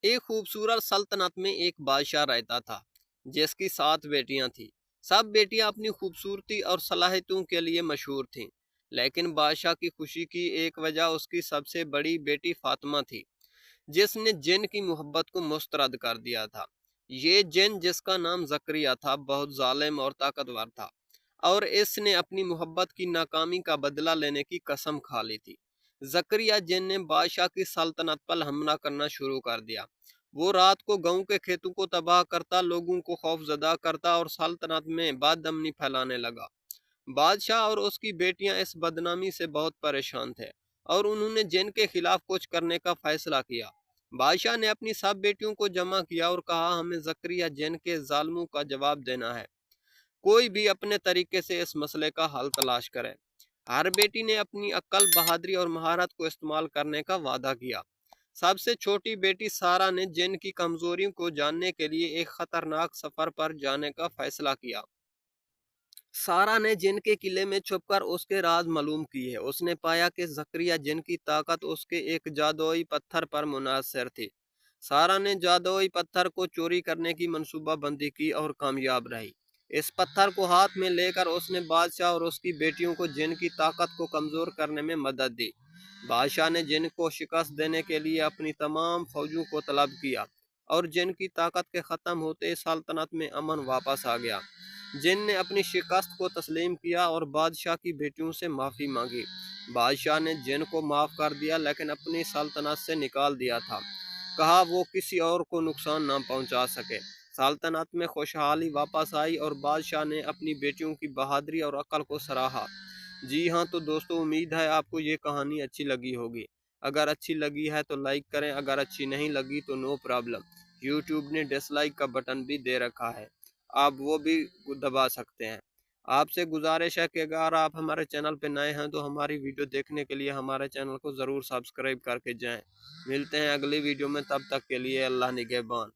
एक खूबसूरत सल्तनत में एक बादशाह रहता था जिसकी 7 बेटियां थीं। सब बेटियां अपनी खूबसूरती और सलाहियतों के लिए मशहूर थीं, लेकिन बादशाह की खुशी की एक वजह उसकी सबसे बड़ी बेटी फातिमा थी, जिसने जिन की मोहब्बत को मुस्तरद कर दिया था। ये जिन, जिसका नाम जकरिया था, बहुत जालिम और ताकतवर था, और इसने अपनी मोहब्बत की नाकामी का बदला लेने की कसम खा ली थी। जकरिया जिन ने बादशाह की सल्तनत पर हमला करना शुरू कर दिया। वो रात को गांव के खेतों को तबाह करता, लोगों को खौफजदा करता और सल्तनत में बदअमनी फैलाने लगा। बादशाह और उसकी बेटियां इस बदनामी से बहुत परेशान थे और उन्होंने जिन के खिलाफ कुछ करने का फैसला किया। बादशाह ने अपनी सब बेटियों को जमा किया और कहा, हमें जकरिया जिन के जालमों का जवाब देना है। कोई भी अपने तरीके से इस मसले का हल तलाश करे। हर बेटी ने अपनी अक्ल, बहादुरी और महारत को इस्तेमाल करने का वादा किया। सबसे छोटी बेटी सारा ने जिन की कमजोरियों को जानने के लिए एक खतरनाक सफर पर जाने का फैसला किया। सारा ने जिन के किले में छुपकर उसके राज मालूम किए। उसने पाया कि जकरिया जिन की ताकत उसके एक जादुई पत्थर पर मुनहसर थी। सारा ने जादुई पत्थर को चोरी करने की मंसूबाबंदी की और कामयाब रही। इस पत्थर को हाथ में लेकर उसने बादशाह और उसकी बेटियों को जिन की ताकत को कमजोर करने में मदद दी। बादशाह ने जिन को शिकस्त देने के लिए अपनी तमाम फौजों को तलब किया और जिन की ताकत के ख़त्म होते सल्तनत में अमन वापस आ गया। जिन ने अपनी शिकस्त को तस्लीम किया और बादशाह की बेटियों से माफ़ी मांगी। बादशाह ने जिन को माफ़ कर दिया, लेकिन अपनी सल्तनत से निकाल दिया था। कहा वो किसी और को नुकसान ना पहुंचा सके। सल्तनत में खुशहाली वापस आई और बादशाह ने अपनी बेटियों की बहादुरी और अक्ल को सराहा। जी हाँ, तो दोस्तों, उम्मीद है आपको ये कहानी अच्छी लगी होगी। अगर अच्छी लगी है तो लाइक करें, अगर अच्छी नहीं लगी तो नो प्रॉब्लम, यूट्यूब ने डिसलाइक का बटन भी दे रखा है, आप वो भी दबा सकते हैं। आपसे गुजारिश है कि अगर आप हमारे चैनल पर नए हैं तो हमारी वीडियो देखने के लिए हमारे चैनल को ज़रूर सब्सक्राइब करके जाएं। मिलते हैं अगली वीडियो में, तब तक के लिए अल्लाह निगहबान।